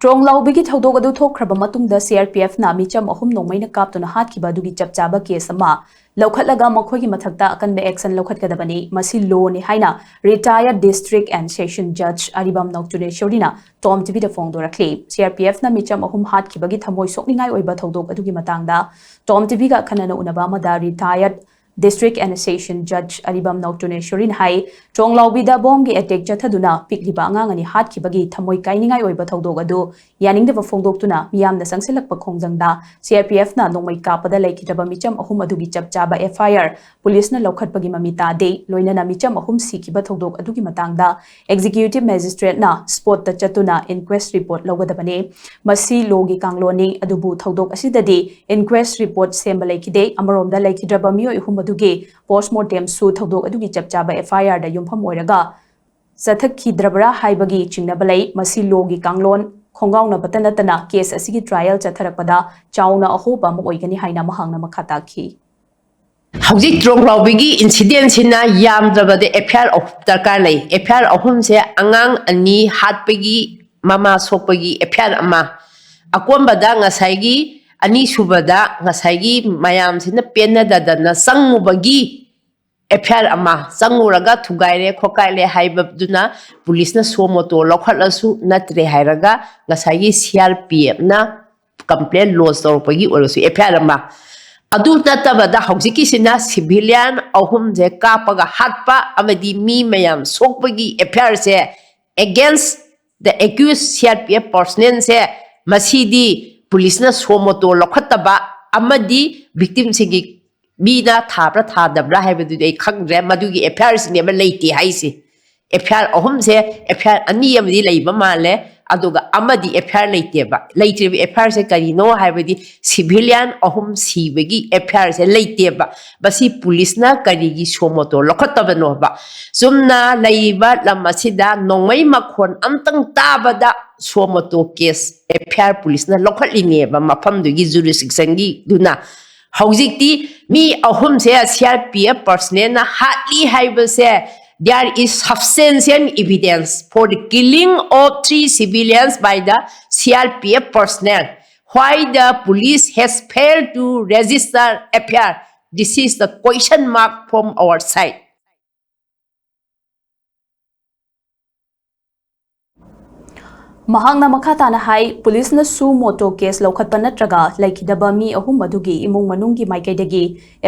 Trong laubigi thaudo adu thokraba matungda CRPF na micham ahum nongmaina kaptuna hatkiba adugi chapchaba case ama laukhatlaga makhoigi mathakta akanbe action laukhatkadabani masi law ni haina retired district and session judge Aribam Noutuneshwari na TOMTV da phongdorakli CRPF na micham ahum hatkibagi thamoi sokningai oiba thaudo adugi matangda TOMTV ga khanana unaba amada retired District and Session Judge Aribam Noutuneshwari hai Chonglawbida bomgi attack chathaduna pikliba angangani hatkibagi thamoi kainingai oiba thaudog adu yaningdeba phongdoktuna miyamna sangsilakpa khongjangda CRPF na nongmai kapada laikhitaba micham ahum adugi chapchaba FIR police na lokhatpagi mamita de loinana micham ahum sikiba thaudog adugi matangda executive magistrate na spot ta chatuna inquest report logadabane masi logi kangloni adubu thaudog asidadi inquest report semba laikhide amaromda laikhidraba mioi adugi postmortem su thaudok adugi chapchaba FIR da yumpham oiraga sathak khidrabra haibagi chingnabalai masi logi kanglon khongauna batanatana case asigi trial chatharakpada chauna ahoba mo oigani haina mahangna makhata khi hauji trong lawbigi incident sina yamdrabade FIR of darkar lei FIR ahum se angang ani hatpagi mama sopagi FIR ama akombada ngasaigi Ani subada ngasaigi mayam sina pena dadana sangubagi FIR ama sanguraga thugaire khokaile haibabduna police na somoto lokhatlasu natre hairaga ngasaigi CRPF na complaint lodge torpagi orosu FIR ama adu natabada haujiki sina civilian ahum je kapaga hatpa amadi mi mayam sokpagi FIR se against the accused CRPF personnel se masidi Police na somoto lokhataba amadi victim sigi bina thabra thadabra haibadu dei khangre madugi FIR sine ma leiti haisi FIR ahum se FIR ani amadi leiba male aduga amadi FIR leiteba leitri FIR se karino haibadi civilian ahum sibegi FIR se leiteba basi police na karigi somoto lokhataba no ba sumna leiba lamasida nongmai makhon amtang tabada somoto case FIR police na lokhalineba mafam dugi jurisdiction gi duna haujikti mi ahum se CRPF personnel na hatli haiba se there is substantial evidence for the killing of 3 civilians by the CRPF personnel why the police has failed to register FIR this is the question mark from our side Mahangna makhatana hai police na su moto case lokhatpa natraga laikhidaba mi ahum madugi imung manungi maikaidagi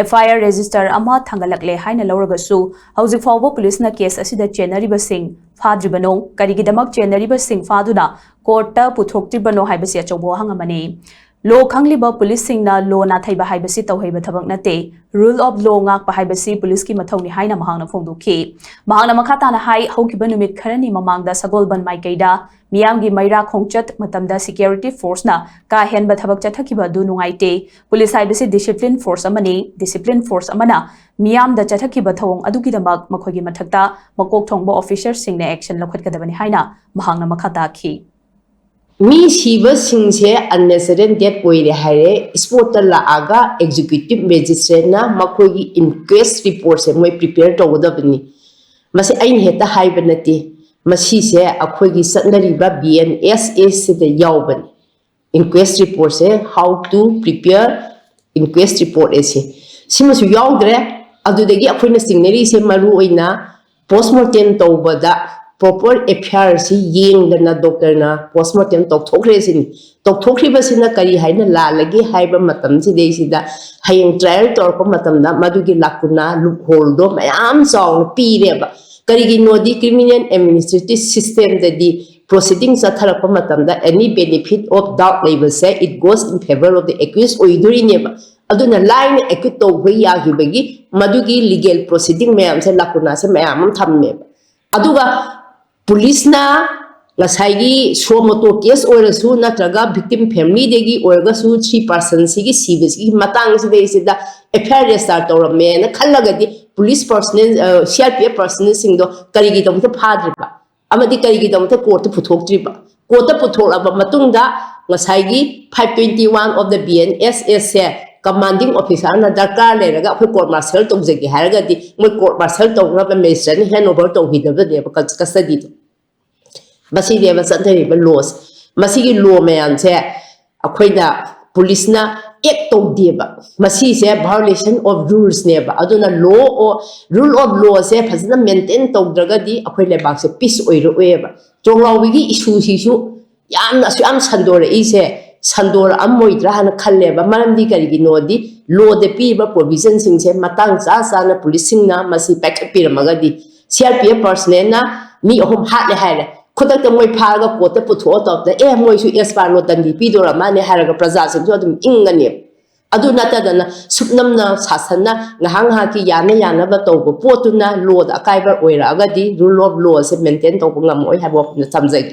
FIR register ama thangalakle haina lawragasu hauji fawbo police na case asida chenariba sing fadribano karigidamak chenariba sing faduna court ta puthoktribano haibasi achawbo hangamani Law khangliba police singna law na thaiba haibasi tawhaiba thabak nate rule of law ngak pa haibasi police ki mathawni haina mahangna phongdokhi mahangna makhatana hai haukiba numit kharani mamangda sagolban maikaida miyamgi maira khongchat matamda security force na ka henba thabak chathakiba du nungaite police haibasi discipline force amana miyamda chathakiba thawong adugi damak makhogi mathakta makok thongba officer singna action lokhatkadabani haina mahangna makhata khi Mi siba singse unnecessary death oire haire sport la aga executive magistrate na makogi inquest report se moi prepare tawdabni mase ain heta haibanati masi se akhogi satnariba BNSS se de yawbani inquest report se how to prepare inquest report ese simasu yawdre adudagi akhoina signary se maru oina postmortem tawbada proper FIR si yeng na doctor na postmortem tokthokre sin tokthokriba sina kari haina la lagi haiba matam si dei sida hayeng trial tor ko matam na madugi lakuna loophole do mayam song pireba kari gi nodi criminal administrative system da di proceedings athara ko matam da any benefit of doubt label say it goes in favor of the accused oiduri neba aduna line acute to hoya gi bagi madugi legal proceeding mayam se lakuna se mayam thamme aduga Police na ngasai somoto case oirasu natraga victim family degi oirgasu 3 persons sigi civils gi matang sida isida FIR register tawrame na khallagadi police personnel CRPF personnel singdo karigi domta phadriba amadi karigi domta court puthoktriba court puthokaba matungda ngasai 521 of the BNSS commanding officer na darkar leraga akhoi court martial tawjagi haragadi moi court martial tawraba magistrate hand over tawhidaba de custody basi de basantari ba laws masigi law mayan se akoina police na act tawdeba masi se violation of rules neba aduna law or rule of law se phasna maintain tawdragadi akoi lebak se peace oiroeba chonglawigi issue sisu yam sandora ise sandora amoidra hana khalleba maramdi karigi nodi law de piba provision sing se matang sa na police sing na masi pack piramagadi CRPF personnel na mi ahum hat le haile खुदक त मोय फागा कोते पुथो तब the ए मोय सु एस्पार लो दंदी पिदोरा माने हारगा प्रजा सिंग जो दम इंगने अदु नतदना सुपनमना सासनना ngahang ha ki yana ba tawbo potuna law da kaiba oira agadi rule of law se maintain tawbo ngamoi habo na samjai